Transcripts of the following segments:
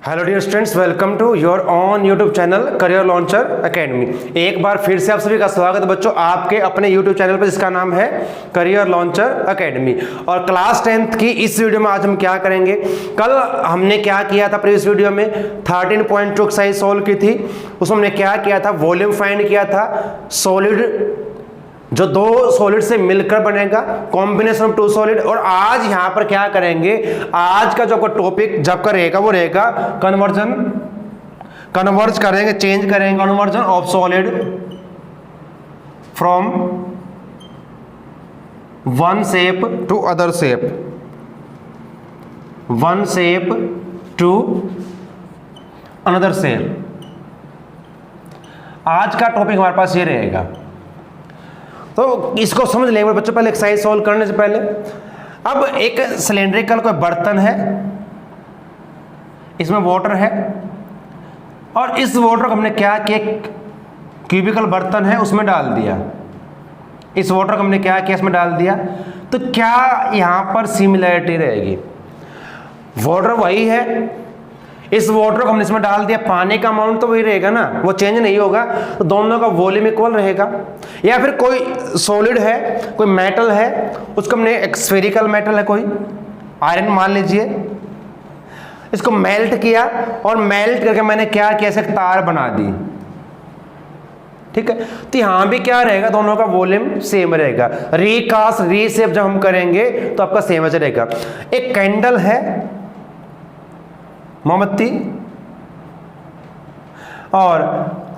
Hello dear students, welcome to your on YouTube channel career launcher academy. एक बार फिर से आप सभी का स्वागत है बच्चों आपके अपने यूट्यूब चैनल पर जिसका नाम है करियर लॉन्चर एकेडमी। और क्लास 10th की इस वीडियो में आज हम क्या करेंगे, कल हमने क्या किया था प्रीवियस वीडियो में 13.2 एक्सरसाइज सॉल्व की थी। उसमें हमने क्या किया था, वॉल्यूम फाइंड किया था, सॉलिड जो दो सॉलिड से मिलकर बनेगा, कॉम्बिनेशन ऑफ टू सॉलिड। और आज यहां पर क्या करेंगे, आज का जो टॉपिक जब का रहेगा वो रहेगा कन्वर्जन, कन्वर्ज करेंगे, चेंज करेंगे, conversion of solid from one shape to other shape, one shape to another shape. आज का टॉपिक हमारे पास ये रहेगा। तो इसको समझ लेंगे बच्चों पहले एक्सरसाइज सॉल्व करने से पहले। अब एक सिलेंड्रिकल कोई बर्तन है, इसमें वाटर है और इस वाटर को हमने क्या किया, क्यूबिकल बर्तन है उसमें डाल दिया। इस वाटर को हमने क्या किया, इसमें डाल दिया। तो क्या यहां पर सिमिलरिटी रहेगी, वाटर वही है, इस वाटर को हमने इसमें डाल दिया, पानी का अमाउंट तो वही रहेगा ना, वो चेंज नहीं होगा, तो दोनों का वॉल्यूम इक्वल रहेगा। या फिर कोई सॉलिड है, कोई मेटल है, उसको हमने एक स्फेरिकल मेटल है, कोई आयरन मान लीजिए, इसको मेल्ट किया और मेल्ट करके मैंने क्या किया, ऐसे तार बना दी, ठीक है। तो यहां भी क्या रहेगा, दोनों का वॉल्यूम सेम रहेगा। रीकास्ट रीशेप जब हम करेंगे तो आपका सेम रहेगा। एक कैंडल है, मोमबत्ती, और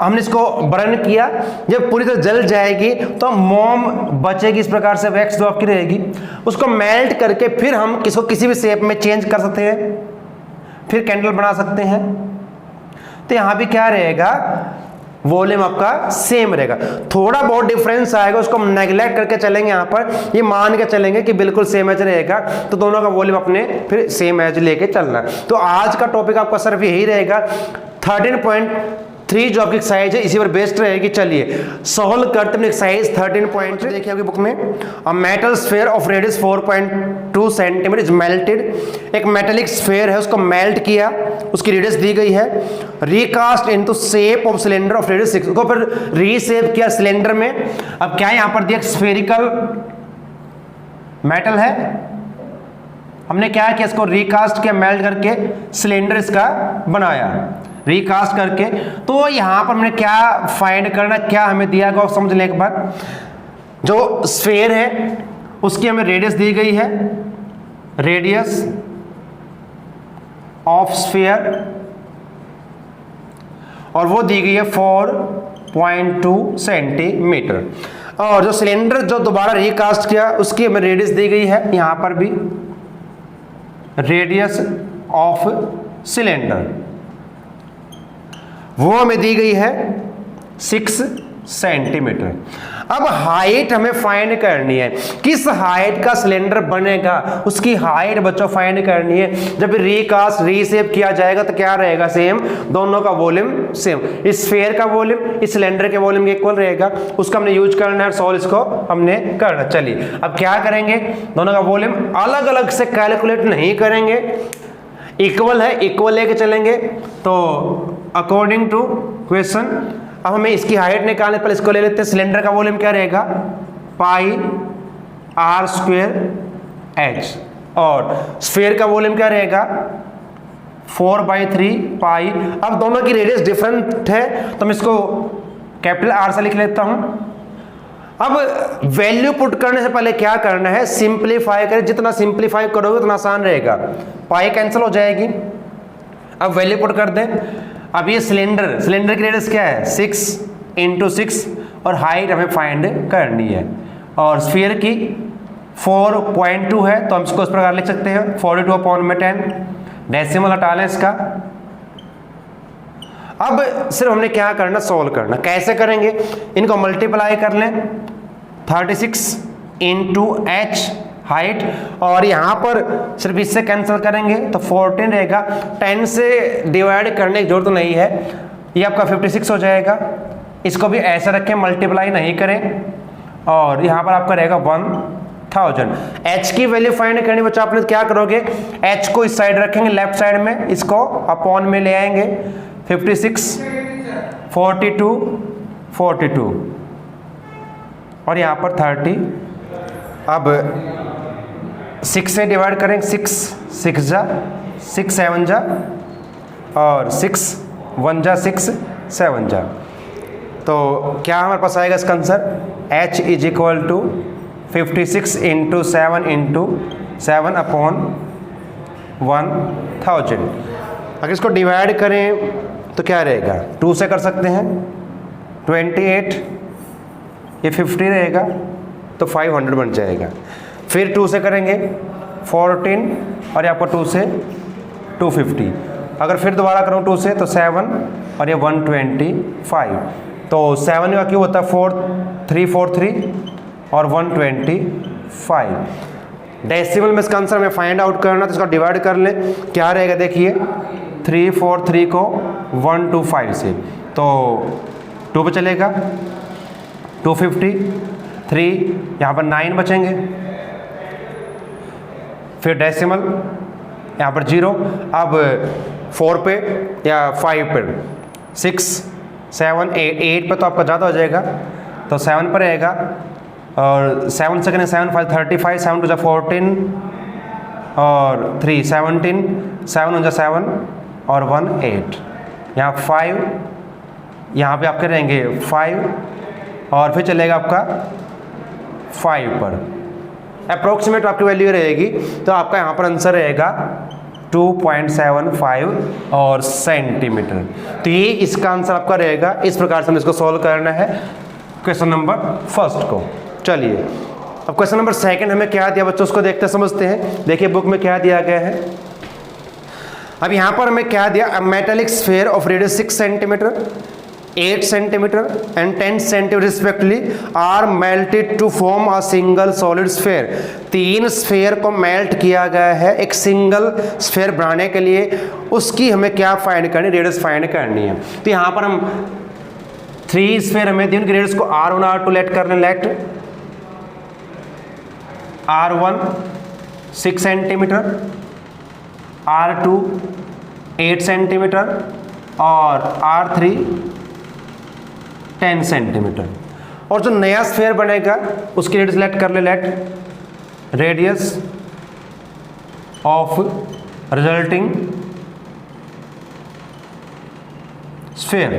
हमने इसको बर्न किया, जब पूरी तरह जल जाएगी तो मोम बचेगी, इस प्रकार से वैक्स जो आपकी रहेगी। उसको मेल्ट करके फिर हम इसको किसी भी शेप में चेंज कर सकते हैं, फिर कैंडल बना सकते हैं। तो यहां भी क्या रहेगा, वॉल्यूम आपका सेम रहेगा। थोड़ा बहुत डिफरेंस आएगा, उसको हम नेग्लेक्ट करके चलेंगे, यहां पर ये मान के चलेंगे कि बिल्कुल सेम एज रहेगा, तो दोनों का वॉल्यूम अपने फिर सेम एज लेके चलना। तो आज का टॉपिक आपका सिर्फ यही रहेगा। 13.3 जो आपकी एक्सरसाइज है इसी पर बेस्ड रहेगी। चलिए सॉल्व करते हैं एक्सरसाइज 13.3। देखिए आपकी बुक में, a metal sphere of radius 4.2 centimetre is melted. एक मेटेलिक स्फीयर है, उसको मेल्ट किया, उसकी रेडियस दी गई है। Recast into shape of cylinder of radius 6 को फिर रीशेप किया सिलेंडर में। अब क्या यहां पर दिया, स्फेरिकल मेटल है, हमने क्या किया, इसको रिकास्ट किया, मेल्ट करके सिलेंडर इसका बनाया, रिकास्ट करके। तो यहां पर हमने क्या फाइंड करना, क्या हमें दिया गया समझ लें एक बार। जो स्फीयर है उसकी हमें रेडियस दी गई है, रेडियस ऑफ स्फीयर, और वो दी गई है 4.2 सेंटीमीटर। और जो सिलेंडर जो दोबारा रिकास्ट किया उसकी हमें रेडियस दी गई है, यहां पर भी रेडियस ऑफ सिलेंडर वो हमें दी गई है 6 सेंटीमीटर। अब हाइट हमें फाइंड करनी है, किस हाइट का सिलेंडर बनेगा उसकी हाइट बच्चों फाइंड करनी है। जब रिकास्ट रीशेप किया जाएगा तो क्या रहेगा, सेम, दोनों का वॉल्यूम सेम। इस स्फीयर का वॉल्यूम इस सिलेंडर के वॉल्यूम के इक्वल रहेगा, उसका हमने यूज करना है, सॉल्व इसको हमने करना। चलिए अब क्या करेंगे, दोनों का वॉल्यूम अलग अलग से कैलकुलेट नहीं करेंगे, इक्वल है, इक्वल लेके चलेंगे। तो अकॉर्डिंग टू क्वेश्चन अब हमें इसकी हाइट निकालने पर इसको ले लेते हैं। सिलेंडर का वॉल्यूम क्या रहेगा, पाई आर स्क्वायर एच, और स्फीयर का वॉल्यूम क्या रहेगा 4/3 पाई। अब दोनों की रेडियस डिफरेंट है तो मैं इसको कैपिटल आर से लिख लेता हूं। अब वैल्यू पुट करने से पहले क्या करना है, सिंप्लीफाई करें, जितना सिंप्लीफाई करोगे उतना आसान रहेगा, पाई कैंसिल हो जाएगी। अब वैल्यू पुट कर दें। अब ये सिलेंडर, सिलेंडर की रेडियस क्या है 6 × 6, और हाइट हमें फाइंड करनी है। और स्फीयर की 4.2 है तो हम इसको इस प्रकार लिख सकते हैं 42/10, डेसिमल हटा लें इसका। अब सिर्फ हमने क्या करना, सॉल्व करना। कैसे करेंगे, इनको मल्टीप्लाई कर लें, 36 × h हाइट, और यहां पर सिर्फ इससे कैंसिल करेंगे तो 14 रहेगा। 10 से डिवाइड करने की जरूरत नहीं है, ये आपका 56 हो जाएगा। इसको भी ऐसे रखें, मल्टीप्लाई नहीं करें, और यहां पर आपका रहेगा 1000। h की वैल्यू फाइंड करनी बच्चों, आपने क्या करोगे, h को इस साइड रखेंगे लेफ्ट साइड में, इसको अपॉन में ले आएंगे 56 42 42 और यहाँ पर 30। अब 6 से डिवाइड करेंगे, 6 जा 6 7 जा और 6 1 जा 6 7 जा। तो क्या हमारे पास आएगा इसका answer, h is equal to 56 into 7 into 7 upon 1000। अगर इसको डिवाइड करें तो क्या रहेगा, 2 से कर सकते हैं 28, ये 50 रहेगा तो 500 बन जाएगा। फिर 2 से करेंगे 14 और आपको 2 से 250। अगर फिर दोबारा करूँ 2 से तो 7 और ये 125। तो 7 का क्यों होता है 4343 और 125। डेसिमल में इसका आंसर हमें फाइंड आउट करना, तो इसका डिवाइड कर ले, क्या रहेगा देखिए 343 को 125 से, तो 2 पे चलेगा 250, 3 यहाँ पर 9 बचेंगे, फिर डेसिमल यहाँ पर 0। अब 4 पे या 5 पे 6 7 8 पे तो आपका ज़्यादा हो जाएगा, तो 7 पर रहेगा और 7 से करें 7 5 35, 7 टू 14 और 3 17, 7 1 7 और 1 8। यहाँ 5 यहाँ पे आपके रहेंगे 5 और फिर चलेगा आपका 5 पर, अप्रोक्सीमेट आपकी वैल्यू रहेगी। तो आपका यहाँ पर आंसर रहेगा 2.75 और सेंटीमीटर। तो ये इसका आंसर आपका रहेगा। इस प्रकार से हमें इसको सॉल्व करना है क्वेश्चन नंबर फर्स्ट को। चलिए अब क्वेश्चन नंबर सेकंड हमें क्या दिया बच्चों, उसको देखते समझते हैं। देखिए बुक में क्या दिया गया है। अब यहाँ पर हमें क्या दिया, metallic sphere of radius 6 centimetre 8 centimetre and 10 centimetre respectively are melted to form a single solid sphere. 3 sphere को मेल्ट किया गया है एक सिंगल स्फीयर बनाने के लिए, उसकी हमें क्या फाइंड करनी, रेडियस फाइंड करनी है। तो यहाँ पर हम 3 स्फीयर हमें दी, उनकी रेडियस को R1 R2 लेट करने, late R1 6 centimetre, R2 8 centimetre और R3 10 सेंटीमीटर। और जो नया स्फीयर बनेगा उसकी रेडियस लेट कर ले, let radius of resulting sphere.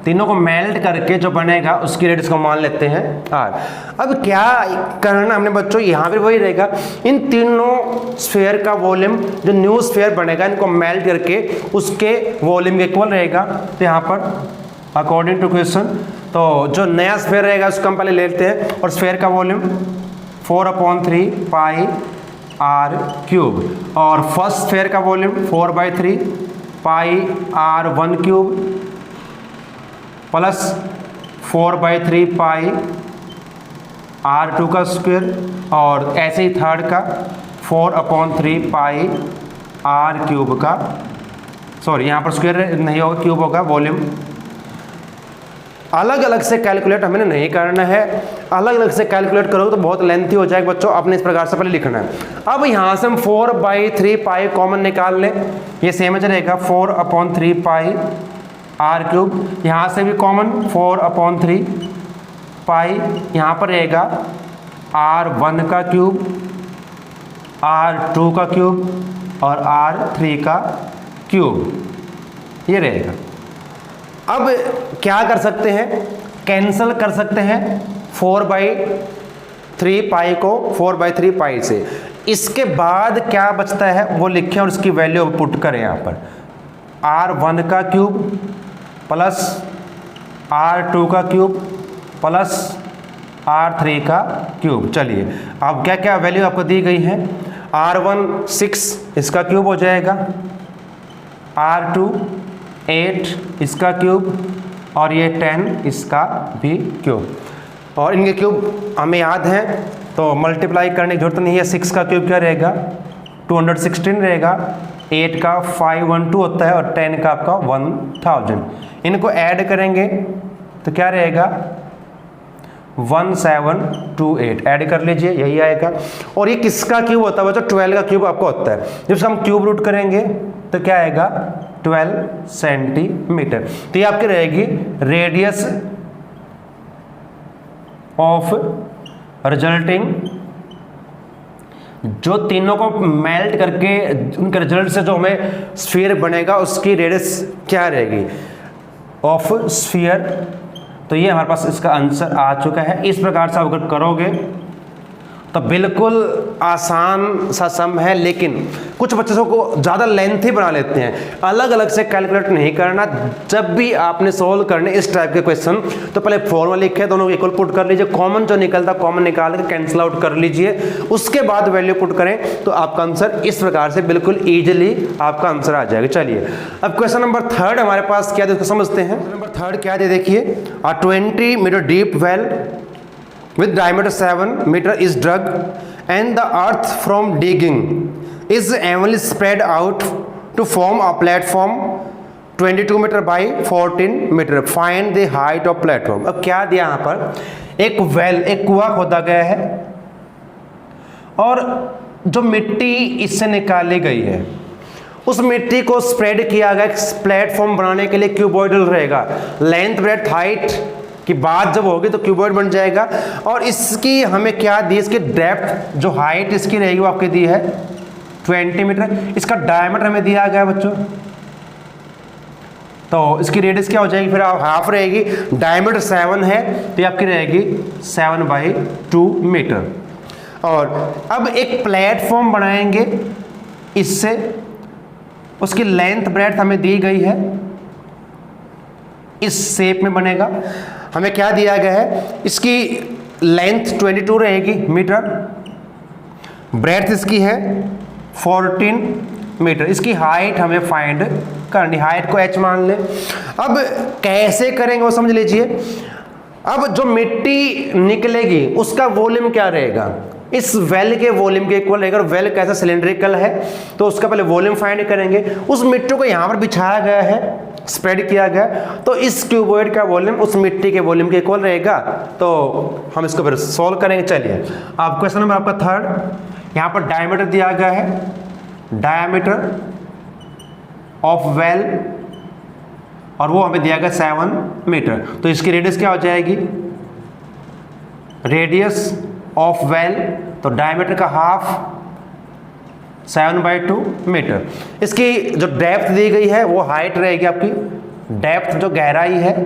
तीनों को मेल्ट करके जो बनेगा उसकी रेडियस को मान लेते हैं R। अब क्या करना हमने बच्चों, यहाँ पे वही रहेगा, इन तीनों स्फीयर का वॉल्यूम जो न्यू स्फीयर बनेगा इनको मेल्ट करके उसके वॉल्यूम के इक्वल रहेगा। तो यहाँ पर अकॉर्डिंग टू क्वेश्चन, तो जो नया स्फीयर रहेगा उसको हम पहले ले लेते हैं, और स्फीयर का वॉल्यूम 4/3 पाई r³ और फर्स्ट स्फीयर का वॉल्यूम 4/3 पाई r⁴ प्लस 4/3 पाई r2 का स्क्वायर, और ऐसे ही थर्ड का 4/3 पाई r³ का, सॉरी यहाँ पर स्क्वायर नहीं होगा क्यूब होगा वॉल्यूम। अलग अलग से कैलकुलेट हमें नहीं करना है, अलग अलग से कैलकुलेट करोगे तो बहुत लेंथी हो जाएगा बच्चों, आपने इस प्रकार से पहले लिखना है। अब यहाँ से हम 4/3 पाई कॉमन निकाल लें, ये सेम ही रहेगा 4/3 पाई r³, यहाँ से भी कॉमन 4/3 पाई, यहाँ पर रहेगा r1 का क्यूब, r2 का क्यूब और r3 का क्यूब, ये रहेगा। अब क्या कर सकते हैं, कैंसल कर सकते हैं 4/3 पाई को 4/3 पाई से। इसके बाद क्या बचता है वो लिखें और इसकी वैल्यू पुट करें यहाँ पर, r1 का क्यूब प्लस r2 का क्यूब प्लस r3 का क्यूब। चलिए अब क्या क्या वैल्यू आपको दी गई है, r1 6 इसका क्यूब हो जाएगा, r2 8 इसका क्यूब और ये 10 इसका भी क्यूब, और इनके क्यूब हमें याद है तो मल्टीप्लाई करने की जरूरत नहीं है। 6 का क्यूब क्या रहेगा 216 रहेगा, 8 का 512 होता है और 10 का आपका 1000। इनको ऐड करेंगे तो क्या रहेगा 1728 ऐड कर लीजिए, यही आएगा। और ये किसका क्यूब होता है बच्चों? 12 का क्यूब आपको होता है। जब हम क्यूब रूट करेंगे तो क्या आएगा? 12 सेंटीमीटर। तो ये आपकी रहेगी रेडियस ऑफ रिजल्टिंग, जो तीनों को मेल्ट करके उनके रिजल्ट से जो हमें स्फीयर बनेगा उसकी रेडियस क्या रहेगी? Of sphere. तो ये हमारे पास इसका आंसर आ चुका है। इस प्रकार से अगर करोगे तो बिल्कुल आसान सा सम है, लेकिन कुछ बच्चों को ज़्यादा लेंथी बना लेते हैं। अलग अलग से कैलकुलेट नहीं करना। जब भी आपने सोल्व करने इस टाइप के क्वेश्चन तो पहले फॉर्मूला लिखे, दोनों को इक्वल पुट कर लीजिए, कॉमन जो निकलता कॉमन निकाल के कैंसिल आउट कर लीजिए, उसके बाद वैल्यू पुट करें तो आपका आंसर इस प्रकार से बिल्कुल ईजिली आपका आंसर आ जाएगा। चलिए अब क्वेश्चन नंबर 3 हमारे पास क्या है समझते हैं। नंबर 3 क्या है देखिए, 20 metre deep well with diameter 7 meter is dug and the earth from digging is evenly spread out to form a platform 22 meter by 14 meter. Find the height of platform. अब क्या दिया यहाँ पर? एक वेल, एक कुआं खोदा गया है और जो मिट्टी इससे निकाली गई है उस मिट्टी को स्प्रेड किया गया प्लेटफॉर्म बनाने के लिए। क्यूबॉइडल रहेगा, लेंथ ब्रेड्थ हाइट की बात जब होगी तो क्यूबॉइड बन जाएगा। और इसकी हमें क्या दी? इसकी डेप्थ जो हाइट इसकी रहेगी वो आपकी दी है 20 मीटर। इसका डायमीटर हमें दिया गया बच्चों, तो इसकी रेडियस क्या हो जाएगी? फिर हाफ रहेगी। डायमीटर 7 है तो ये आपकी रहेगी 7/2 मीटर। और अब एक प्लेटफॉर्म बनाएंगे इससे, उसकी लेंथ ब्रेड्थ हमें दी गई है, इस शेप में बनेगा। हमें क्या दिया गया है? इसकी लेंथ 22 रहेगी मीटर, ब्रेड्थ इसकी है 14 मीटर, इसकी हाइट हमें फाइंड करनी, हाइट को h मान ले। अब कैसे करेंगे वो समझ लीजिए। अब जो मिट्टी निकलेगी उसका वॉल्यूम क्या रहेगा? इस वेल के वॉल्यूम के इक्वल रहेगा। वेल कैसा सिलेंड्रिकल है तो उसका पहले वॉल्यूम फाइंड करेंगे। उस मिट्टी को यहाँ पर बिछाया गया है, स्प्रेड किया गया, तो इस क्यूबॉइड का वॉल्यूम उस मिट्टी के वॉल्यूम के इक्वल रहेगा। तो हम इसको फिर सॉल्व करेंगे। चलिए अब क्वेश्चन नंबर आपका 3, यहाँ पर डायमीटर दिया गया है, डायमीटर ऑफ वेल, और वो हमें दिया गया 7 मीटर। तो इसकी रेडियस क्या हो जाएगी? रेडियस ऑफ वेल, तो डायमीटर का हाफ 7/2 मीटर। इसकी जो डेप्थ दी गई है वो हाइट रहेगी आपकी, डेप्थ जो गहराई है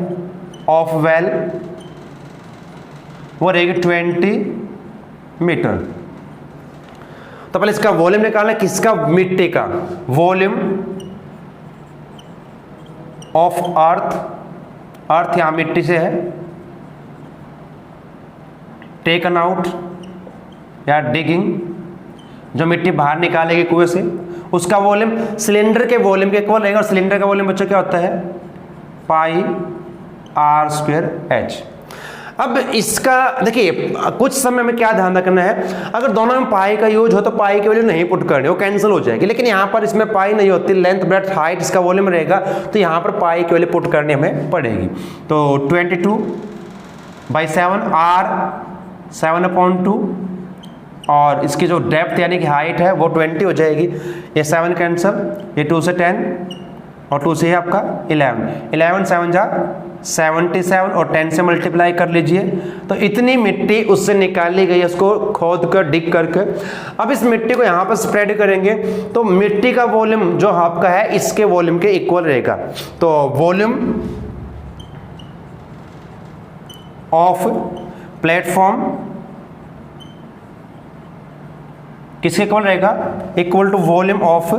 ऑफ वेल वो रहेगी 20 मीटर। तो पहले इसका वॉल्यूम निकालना है, किसका? मिट्टी का। वॉल्यूम ऑफ अर्थ, अर्थ यहां मिट्टी से है, टेकन आउट या डिगिंग, जो मिट्टी बाहर निकालेगी कुएं से, उसका वॉल्यूम सिलेंडर के वॉल्यूम के इक्वल रहेगा। और सिलेंडर का वॉल्यूम बच्चों क्या होता है? πr²h। अब इसका देखिए कुछ समय में क्या ध्यान रखना है, अगर दोनों में पाई का यूज हो तो पाई की वैल्यू नहीं पुट करनी, वो कैंसिल हो जाएगी। लेकिन यहाँ पर इसमें पाई नहीं होती, लेंथ ब्रेड्थ हाइट इसका वॉल्यूम रहेगा, तो यहाँ पर पाई की वैल्यू पुट करनी हमें पड़ेगी। तो 22/7 r 7/2, और इसकी जो डेप्थ यानी कि हाइट है वो 20 हो जाएगी। ये 7 कैंसल, ये 2 से 10 और 2 से है आपका 11, 11 7 जा 77 और 10 से मल्टीप्लाई कर लीजिए। तो इतनी मिट्टी उससे निकाली गई है, उसको खोद कर डिग करके। अब इस मिट्टी को यहाँ पर स्प्रेड करेंगे तो मिट्टी का वॉल्यूम जो आपका है इसके वॉल्यूम के इक्वल रहेगा। तो वॉल्यूम ऑफ प्लेटफॉर्म किसके इक्वल रहेगा? Equal to volume of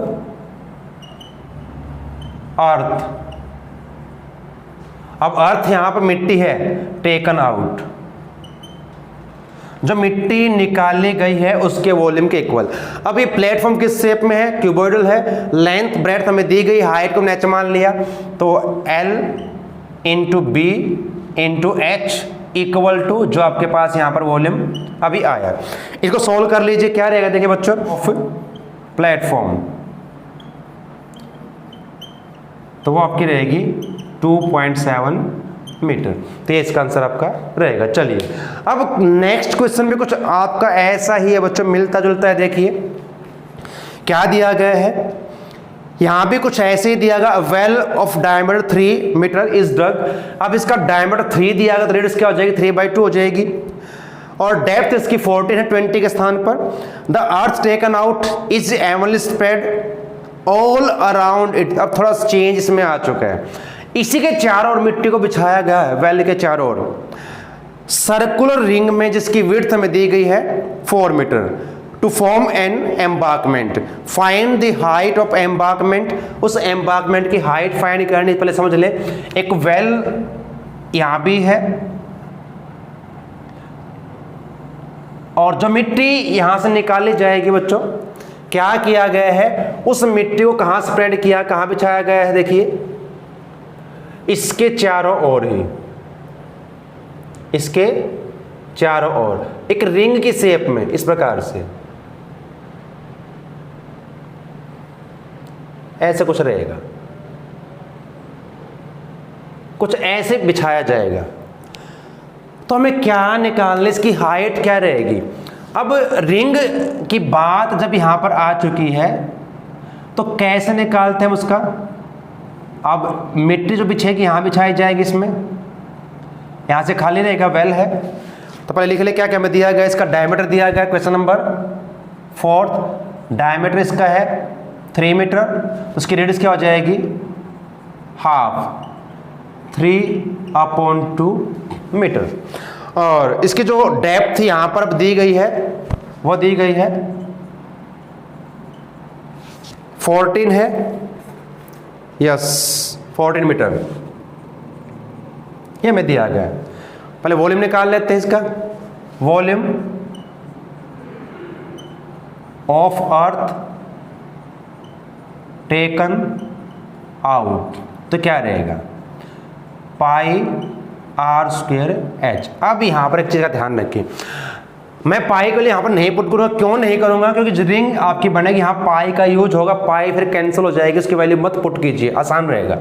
earth. अब अर्थ यहां पर मिट्टी है, टेकन आउट, जो मिट्टी निकाली गई है उसके वॉल्यूम के इक्वल। अब ये प्लेटफॉर्म किस शेप में है? क्यूबॉइडल है। लेंथ ब्रेड्थ हमें दी गई, हाइट को नेच मान लिया, तो L × B × H equal to जो आपके पास यहां पर वॉल्यूम अभी आया। इसको सॉल्व कर लीजिए, क्या रहेगा देखिए बच्चों, ऑफ प्लेटफॉर्म, तो वो आपकी रहेगी 2.7 मीटर। तो ये इसका आंसर आपका रहेगा। चलिए अब नेक्स्ट क्वेश्चन भी कुछ आपका ऐसा ही है बच्चों, मिलता जुलता है। देखिए क्या दिया गया है, यहां भी कुछ ऐसे ही दिया गया, well of diameter 3 metre is dug. अब इसका डायमीटर 3 दिया गया तो रेडियस क्या हो जाएगी, 3/2 हो जाएगी, और डेप्थ इसकी 14 है 20 के स्थान पर। The earth taken out is Avonlea spread all around it. अब थोड़ा चेंज इसमें आ चुका है, इसी के चारों ओर मिट्टी को बिछाया गया है, वेल के चारों ओर सर्कुलर रिंग में, जिसकी विड्थ हमें दी गई है 4 metre, to form an embankment. Find the height of embankment. उस एम्बार्कमेंट की हाइट फाइंड करनी, पहले समझ ले। एक वेल यहां भी है, और जो मिट्टी यहां से निकाली जाएगी बच्चों, क्या किया गया है, उस मिट्टी को कहां स्प्रेड किया, कहां बिछाया गया है, देखिए इसके चारों ओर ही, इसके चारों ओर एक रिंग की शेप में, इस प्रकार से ऐसे कुछ रहेगा, कुछ ऐसे बिछाया जाएगा। तो हमें क्या निकालना, इसकी हाइट क्या रहेगी। अब रिंग की बात जब यहां पर आ चुकी है तो कैसे निकालते हैं उसका। अब मिट्टी जो बिछेगी यहां बिछाई जाएगी, इसमें यहां से खाली रहेगा, वेल है। तो पहले लिख ले क्या क्या हमें दिया गया, इसका डायमीटर दिया गया, क्वेश्चन नंबर 4, डायमीटर इसका है 3 मीटर, तो उसकी रेडियस क्या हो जाएगी, हाफ 3/2 मीटर। और इसकी जो डेप्थ यहां पर दी गई है वो दी गई है 14 है, यस 14 मीटर, ये हमें दिया गया है। पहले वॉल्यूम निकाल लेते हैं इसका, volume of earth taken out, तो क्या रहेगा, πr² h। अब यहां पर एक चीज का ध्यान रखिए, मैं पाई के लिए यहां पर नहीं पुट करूंगा, क्यों नहीं करूंगा, क्योंकि जो रिंग आपकी बनेगी यहां पाई का यूज होगा, पाई फिर कैंसिल हो जाएगी, उसकी वैल्यू मत पुट कीजिए, आसान रहेगा।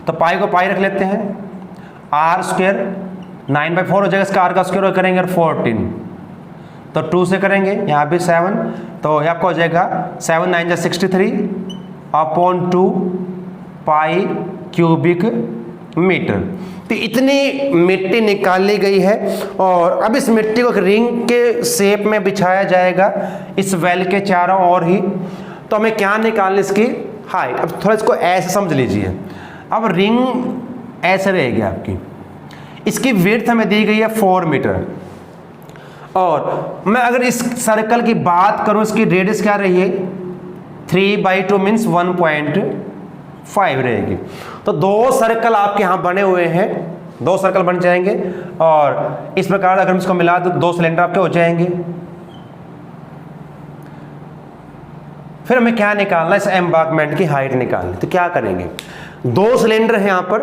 तो पाई को पाई रख लेते हैं, r² 9/4 हो जाएगा, इसका r का स्क्वायर करेंगे 14, तो 2 से करेंगे, यहाँ भी 7, तो ये आपका हो जाएगा 7 9 जा 63/2 पाई क्यूबिक मीटर। तो इतनी मिट्टी निकाली गई है, और अब इस मिट्टी को रिंग के शेप में बिछाया जाएगा इस वेल के चारों ओर ही। तो हमें क्या निकालना, इसकी हाइट। अब थोड़ा इसको ऐसे समझ लीजिए, अब रिंग ऐसे रहेगी आपकी, इसकी विड्थ हमें दी गई है 4 मीटर, और मैं अगर इस सर्कल की बात करूं, इसकी रेडियस क्या रही है, 3/2 मीन्स 1.5 रहेगी। तो 2 सर्कल आपके यहां बने हुए हैं, 2 सर्कल बन जाएंगे, और इस प्रकार अगर हम इसको मिला तो 2 सिलेंडर आपके हो जाएंगे। फिर हमें क्या निकालना, इस एम्बार्कमेंट की हाइट निकालनी। तो क्या करेंगे, 2 सिलेंडर है यहां पर,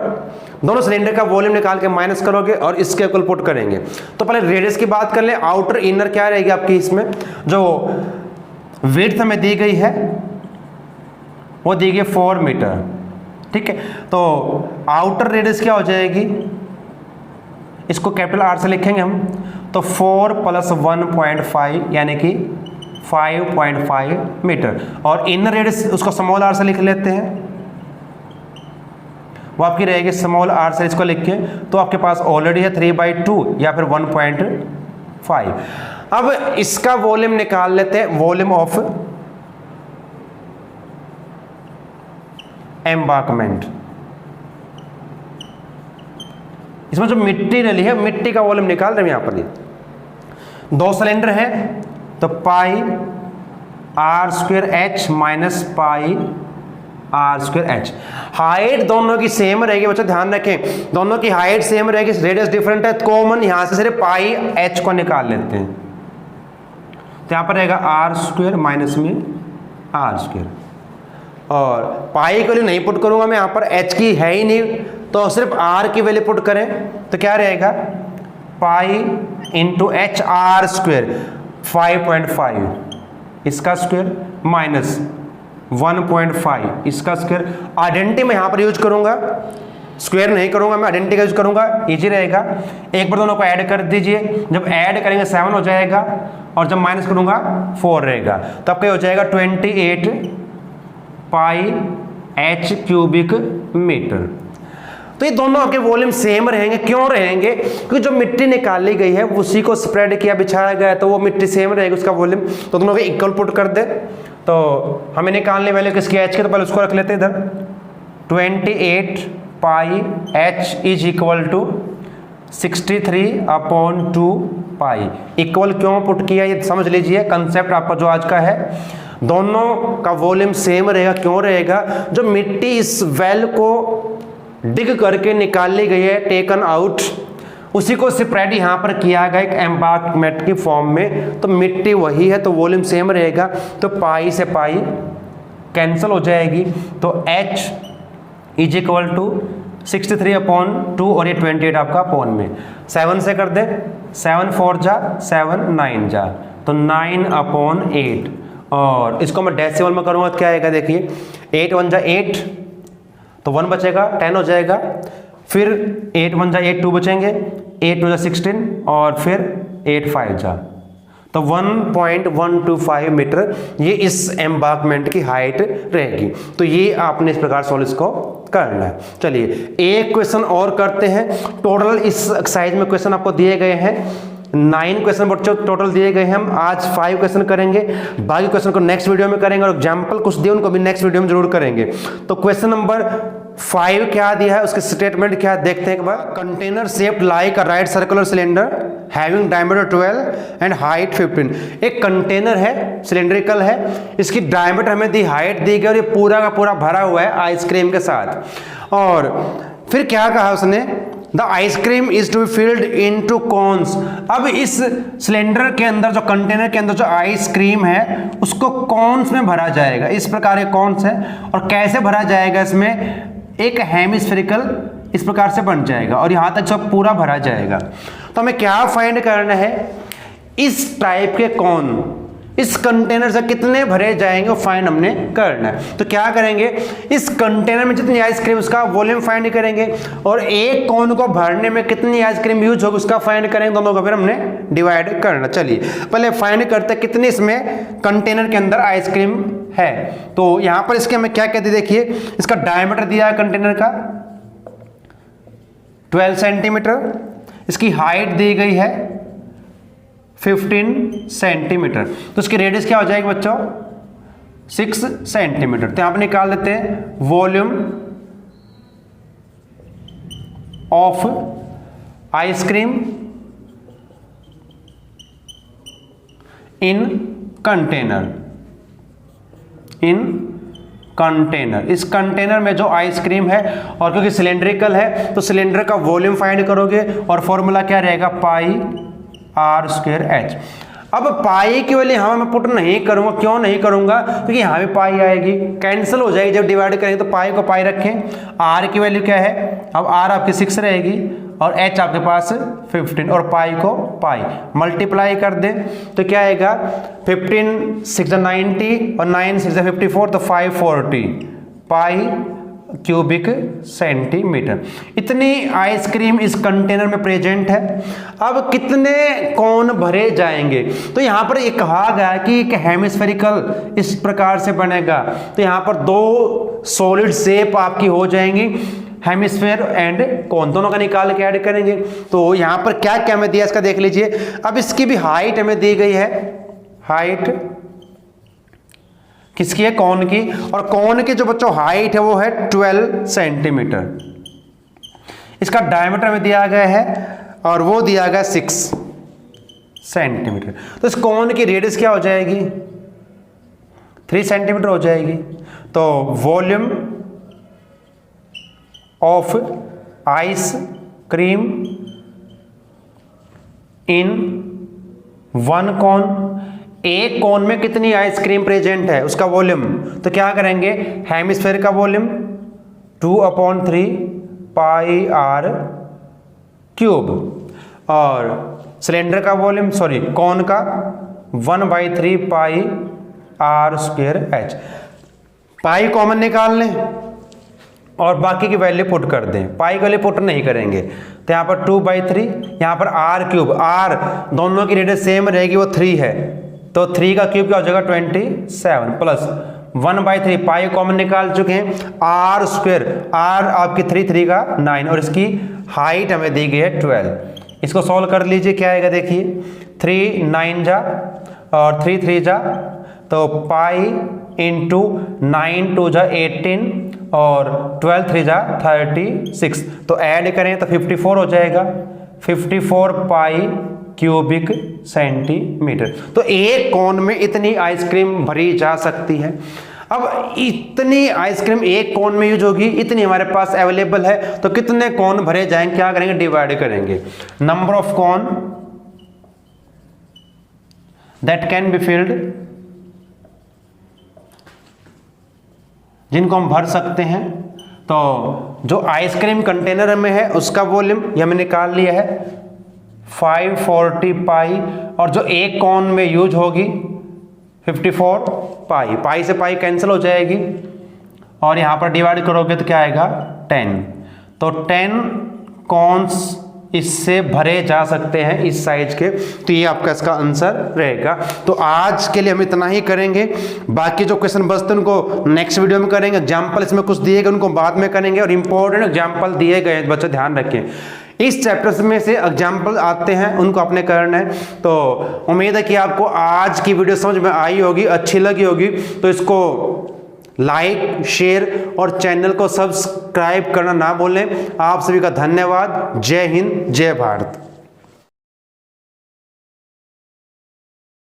दोनों सिलेंडर का वॉल्यूम निकाल के माइनस करोगे और इसके इक्वल पुट करेंगे। तो पहले रेडियस की बात कर ले, आउटर इनर क्या रहेगी आपकी, इसमें जो विड्थ हमें दी गई है वो दी गई 4 मीटर, ठीक है। तो आउटर रेडियस क्या हो जाएगी, इसको कैपिटल R से लिखेंगे हम, तो 4 + 1.5 यानी कि 5.5 मीटर, और इनर रेडियस उसको स्मॉल r से लिख लेते हैं, वो आपकी रहेगी स्मॉल r से, इसको लिख के, तो आपके पास ऑलरेडी है 3/2 या फिर 1.5। अब इसका वॉल्यूम निकाल लेते हैं, वॉल्यूम ऑफ एम्बार्कमेंट। इसमें जो मिट्टी डली है, मिट्टी का वॉल्यूम निकाल रहे हैं यहां पर। 2 सिलेंडर है, तो πr² h minus πr² h। Height दोनों की सेम रहेगी बच्चों, ध्यान रखें, दोनों की हाइट सेम रहेगी, रेडियस डिफरेंट है, कॉमन यहां से सिर्फ πh को निकाल लेते हैं। तो यहां पर रहेगा r² माइनस में r², और पाई के लिए नहीं पुट करूंगा मैं, यहां पर h की है ही नहीं, तो सिर्फ r की वैल्यू पुट करें, तो क्या रहेगा, पाई इंटू h r², 5.5 इसका स्क्वायर माइनस 1.5 इसका स्क्वायर। आइडेंटिटी में यहां पर यूज करूंगा, स्क्वायर नहीं करूंगा, मैं आइडेंटिटी का यूज करूंगा, इजी रहेगा। एक बार दोनों को ऐड कर दीजिए, जब ऐड करेंगे 7 हो जाएगा और जब माइनस करूंगा 4 रहेगा, तब क्या हो जाएगा 28 पाई h क्यूबिक मीटर। तो ये दोनों आपके वॉल्यूम सेम रहेंगे, क्यों रहेंगे? क्योंकि जो मिट्टी निकाली गई है उसी को स्प्रेड किया, बिछाया गया है, तो वो मिट्टी सेम रहेगी, उसका वॉल्यूम। तो दोनों को इक्वल पुट कर दे, तो हमें निकालने वाले किसकी h के, तो पहले उसको रख लेते हैं इधर। 28 pi h is equal to 63/2 pi. Equal क्यों पुट किया ये समझ लीजिए, कंसेप्ट आपका जो आज का है। दोनों का वॉल्यूम सेम रहेगा, क्यों रहेगा? जो मिट्टी इस वेल को डिग करके निकाली गई है, टेकन आउट, उसी को स्प्रेड यहाँ पर किया गया एक एम्बार्कमेंट की फॉर्म में, तो मिट्टी वही है, तो वॉल्यूम सेम रहेगा। तो पाई से पाई कैंसिल हो जाएगी, तो h इज इक्वल टू 63/2 और ये 28 आपका अपॉन में 7 से कर दे, 7 4 जा 7 9 जा, तो 9/8। और इसको मैं डेसिमल में करूँगा तो क्या आएगा, देखिए 8 1 जा 8, तो 1 बचेगा, 10 हो जाएगा। फिर 8 1 जा 8 2 बचेंगे, 8 2 जा 16 और फिर 8 5 जा, तो 1.125 मीटर ये इस एम्बार्कमेंट की हाइट रहेगी। तो ये आपने इस प्रकार सॉल्व इसको करना है। चलिए एक क्वेश्चन और करते हैं। टोटल इस एक्सरसाइज में क्वेश्चन आपको दिए गए हैं 9 क्वेश्चन बच्चों टोटल दिए गए हैं। हम आज 5 क्वेश्चन करेंगे, बाकी क्वेश्चन को नेक्स्ट वीडियो में करेंगे, और एग्जाम्पल कुछ दिए उनको भी नेक्स्ट वीडियो में जरूर करेंगे। तो क्वेश्चन नंबर 5 क्या दिया है, उसके स्टेटमेंट क्या देखते हैं एक बार। Container shaped like a right circular cylinder having diameter 12 and height 15। एक कंटेनर है, सिलेंड्रिकल है, इसकी डायमीटर हमें दी, हाइट दी गई, और ये पूरा का पूरा भरा हुआ है आइसक्रीम के साथ। और फिर क्या कहा उसने, the ice cream is to be filled into cones. अब इस सिलेंडर के अंदर, जो कंटेनर के अंदर जो आइसक्रीम है उसको कोन्स में भरा जाएगा। इस प्रकार के कोन्स है, और कैसे भरा जाएगा, इसमें एक हेमिस्फेरिकल इस प्रकार से बन जाएगा, और यहां तक सब पूरा भरा जाएगा। तो हमें क्या फाइंड करना है, इस टाइप के कौन इस कंटेनर से कितने भरे जाएंगे वो फाइंड हमने करना है। तो क्या करेंगे, इस कंटेनर में जितनी आइसक्रीम उसका वॉल्यूम फाइंड करेंगे, और एक कौन को भरने में कितनी आइसक्रीम यूज होगी उसका फाइंड करेंगे, दोनों को फिर हमने डिवाइड करना। चलिए पहले फाइंड करते हैं कितनी इसमें कंटेनर के अंदर आइसक्रीम है। तो यहां पर इसके हमें क्या कहते हैं, देखिए इसका डायमीटर दिया है कंटेनर का 12 सेंटीमीटर, इसकी हाइट दी गई है 15 सेंटीमीटर, तो इसकी रेडियस क्या हो जाएगी बच्चों 6 सेंटीमीटर। तो यहां पर निकाल देते हैं volume of ice cream in container. इस कंटेनर में जो आइसक्रीम है, और क्योंकि सिलेंड्रिकल है तो सिलेंडर का वॉल्यूम फाइंड करोगे, और फॉर्मूला क्या रहेगा पाई r²h। अब पाई की वैल्यू यहां मैं पुट नहीं करूंगा, क्यों नहीं करूंगा, क्योंकि यहां भी पाई आएगी, कैंसिल हो जाएगी जब डिवाइड करेंगे, तो पाई को पाई रखें। r की वैल्यू क्या है, अब r आपकी 6 रहेगी, और h आपके पास 15, और पाई को पाई मल्टीप्लाई कर दें तो क्या आएगा 15 6 90 और 9 6 54, तो 540 पाई क्यूबिक सेंटीमीटर। इतनी आइसक्रीम इस कंटेनर में प्रेजेंट है। अब कितने कौन भरे जाएंगे, तो यहां पर ये कहा गया कि एक हेमिस्फेरिकल इस प्रकार से बनेगा, तो यहां पर 2 सॉलिड शेप आपकी हो जाएंगी, हेमिस्फेयर एंड कोन, दोनों का निकाल के ऐड करेंगे। तो यहां पर क्या क्या हमें दिया इसका देख लीजिए। अब इसकी भी हाइट हमें दी गई है, हाइट किसकी है, कौन की, और कौन की जो बच्चों हाइट है वो है 12 सेंटीमीटर। इसका डायमीटर में दिया गया है, और वो दिया गया 6 सेंटीमीटर। तो इस कौन की रेडियस क्या हो जाएगी 3 सेंटीमीटर हो जाएगी। तो वॉल्यूम ऑफ आइस क्रीम इन 1 कौन, एक कोन में कितनी आइसक्रीम प्रेजेंट है उसका वॉल्यूम, तो क्या करेंगे हेमिस्फेयर का वॉल्यूम 2/3 पाई r³, और सिलेंडर का वॉल्यूम कौन का 1/3 पाई r²h। पाई कॉमन निकाल लें, और बाकी की वैल्यू पुट कर दें। पाई की वैल्यू पुट नहीं करेंगे तो यहाँ पर 2/3, यहाँ पर r क्यूब, r दोनों की रेडियस सेम रहेगी, वो 3 है, तो 3 का क्यूब क्या हो जाएगा 27 प्लस 1/3, पाई कॉमन निकाल चुके हैं, r स्क्वायर, r आपकी 3 का 9 और इसकी हाइट हमें दी गई है 12। इसको सॉल्व कर लीजिए, क्या आएगा देखिए, 3 9 जा और 3 3 जा, तो पाई इंटू 9 2 जा 18 और 12 3 जा 36, तो ऐड करें तो 54 हो जाएगा, 54 पाई क्यूबिक सेंटीमीटर। तो एक कोन में इतनी आइसक्रीम भरी जा सकती है। अब इतनी आइसक्रीम एक कोन में यूज होगी, इतनी हमारे पास अवेलेबल है, तो कितने कोन भरे जाएंगे, क्या करेंगे, डिवाइड करेंगे। Number of cone that can be filled, जिनको हम भर सकते हैं, तो जो आइसक्रीम कंटेनर में है उसका वॉल्यूम ये हमने निकाल लिया है 540 पाई, और जो एक कोन में यूज होगी 54 पाई, पाई से पाई कैंसिल हो जाएगी और यहाँ पर डिवाइड करोगे तो क्या आएगा 10, तो 10 कॉन्स इससे भरे जा सकते हैं इस साइज के, तो ये आपका इसका आंसर रहेगा। तो आज के लिए हम इतना ही करेंगे, बाकी जो क्वेश्चन बचते हैं उनको नेक्स्ट वीडियो में करेंगे। एग्जाम्पल इसमें कुछ दिए गए उनको बाद में करेंगे, और इंपॉर्टेंट एग्जाम्पल दिए गए बच्चे ध्यान रखें, इस चैप्टर में से एग्जाम्पल आते हैं उनको आपने करना है। तो उम्मीद है कि आपको आज की वीडियो समझ में आई होगी, अच्छी लगी होगी, तो इसको लाइक शेयर और चैनल को सब्सक्राइब करना ना भूलें। आप सभी का धन्यवाद। जय हिंद, जय भारत।